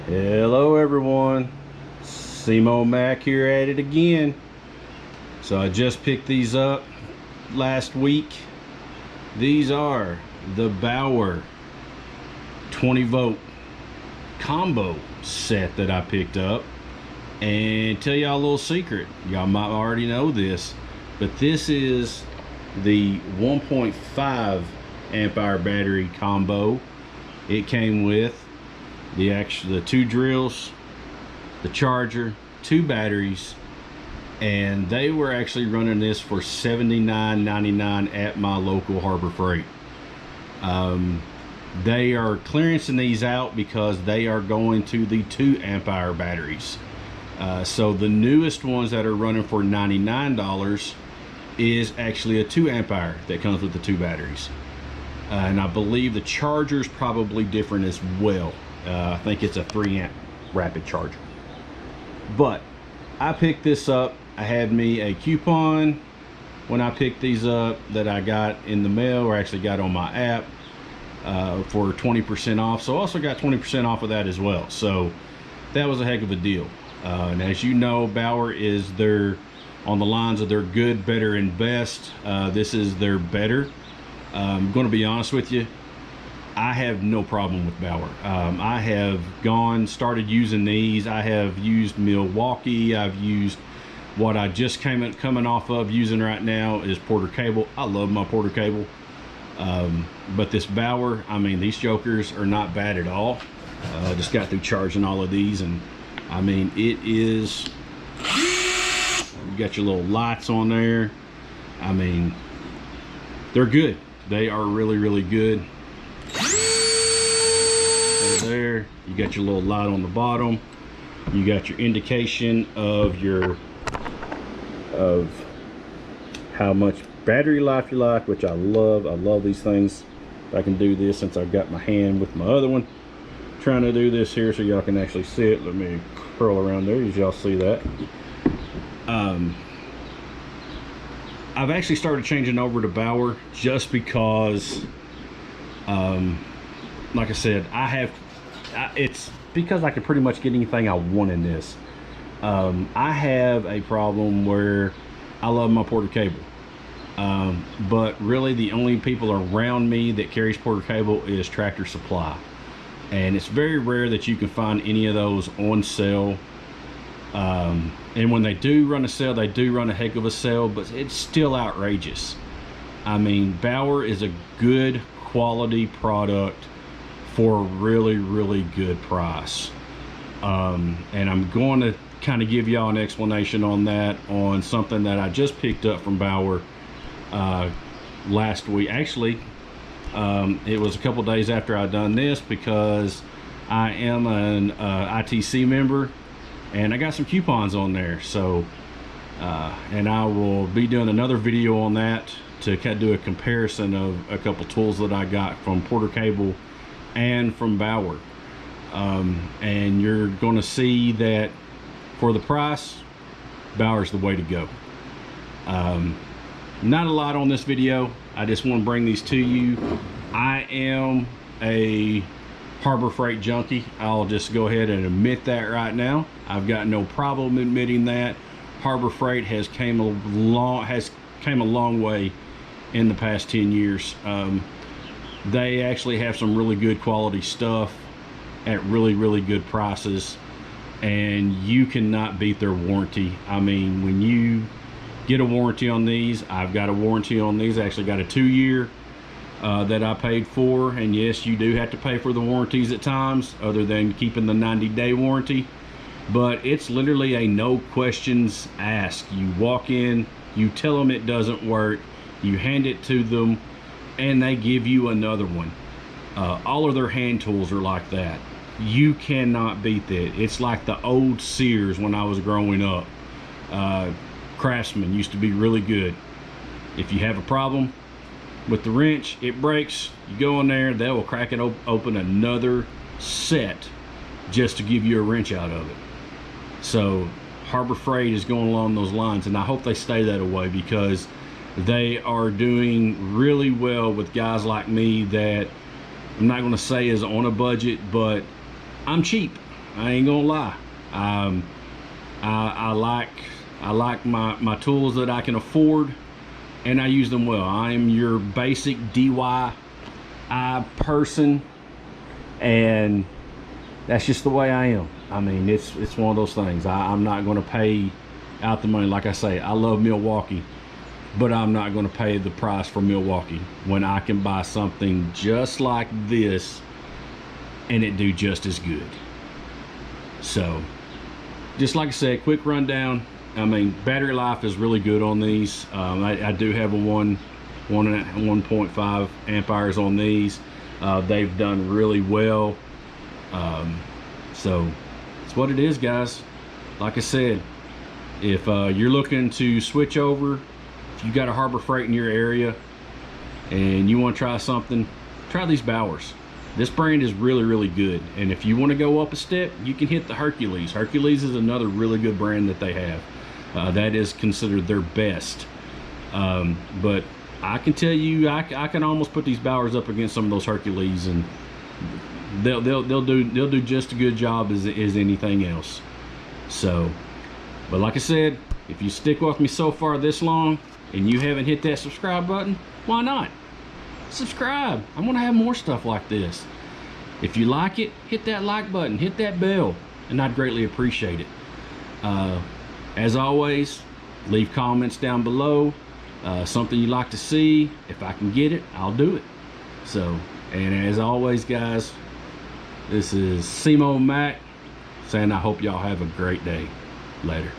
Hello everyone, SEMO-MAC here at it again. So I just picked these up last week. These are the Bauer 20V combo set that I picked up. And tell y'all a little secret, y'all might already know this, but this is the 1.5 amp hour battery combo. It came with the two drills, the charger, two batteries, and they were actually running this for $79.99 at my local Harbor Freight. They are clearancing these out because they are going to the 2 amp hour batteries. So the newest ones that are running for $99 is actually a 2 amp hour that comes with the 2 batteries. And I believe the charger is probably different as well. I think it's a 3 amp rapid charger. But I picked this up. I had me a coupon when I picked these up that I got in the mail, or actually got on my app, for 20% off. So I also got 20% off of that as well. So that was a heck of a deal. And as you know, Bauer is on the lines of their good, better, and best. This is their better. I'm going to be honest with you, I have no problem with Bauer. I have started using these. I have used Milwaukee. I've used what I just coming off of using right now is Porter cable. I love my Porter cable. But this Bauer, I mean, these jokers are not bad at all. I just got through charging all of these, and I mean, it is, you got your little lights on there. I mean, they're good. They are really, really good. There, you got your little light on the bottom. You got your indication of how much battery life you like, which I love. I love these things. I can do this since I've got my hand with my other one. Trying to do this here so y'all can actually see it. Let me curl around there as y'all see that. I've actually started changing over to Bauer just because, like I said, it's because I can pretty much get anything I want in this. I have a problem where I love my Porter cable, but really the only people around me that carries Porter cable is Tractor Supply, and it's very rare that you can find any of those on sale. And when they do run a sale, they do run a heck of a sale, but it's still outrageous. I mean, Bauer is a good quality product for a really, really good price. And I'm going to kind of give y'all an explanation on that, on something that I just picked up from Bauer last week. Actually, it was a couple days after I'd done this, because I am an ITC member, and I got some coupons on there. So and I will be doing another video on that to kind of do a comparison of a couple tools that I got from Porter cable and from Bauer. And you're going to see that for the price, Bauer's the way to go. Not a lot on this video. I just want to bring these to you. I am a Harbor Freight junkie. I'll just go ahead and admit that right now. I've got no problem admitting that. Harbor Freight has came a long way in the past 10 years. They actually have some really good quality stuff at really, really good prices, and you cannot beat their warranty. I mean, when you get a warranty on these, I've got a warranty on these. I actually got a 2-year that I paid for, and yes, you do have to pay for the warranties at times, other than keeping the 90-day warranty. But it's literally a no questions asked. You walk in, you tell them it doesn't work, you hand it to them, and they give you another one. All of their hand tools are like that. You cannot beat that. It's like the old Sears when I was growing up. Craftsman used to be really good. If you have a problem with the wrench, it breaks, you go in there, they will crack it open another set just to give you a wrench out of it. So Harbor Freight is going along those lines, and I hope they stay that way, because they are doing really well with guys like me that I'm not going to say is on a budget, but I'm cheap. I ain't gonna lie. I like my tools that I can afford, and I use them well. I am your basic DIY person, and that's just the way I am. I mean, it's one of those things. I'm not going to pay out the money. Like I say, I love Milwaukee, but I'm not going to pay the price for Milwaukee when I can buy something just like this and it do just as good. So, just like I said, quick rundown. I mean, battery life is really good on these. I do have a 1.5 amp hours on these. They've done really well. So it's what it is, guys. Like I said, if you're looking to switch over, if you got a Harbor Freight in your area and you want to try something, try these Bauers. This brand is really, really good. And if you want to go up a step, you can hit the Hercules. Hercules is another really good brand that they have. That is considered their best. But I can tell you, I can almost put these Bauers up against some of those Hercules, and they'll do just a good job as anything else. So, but like I said, if you stick with me so far this long and you haven't hit that subscribe button, why not? Subscribe. I want to have more stuff like this. If you like it, hit that like button, hit that bell, and I'd greatly appreciate it. As always, leave comments down below. Something you'd like to see. If I can get it, I'll do it. So, and as always, guys, this is SEMO-MAC saying I hope y'all have a great day. Later.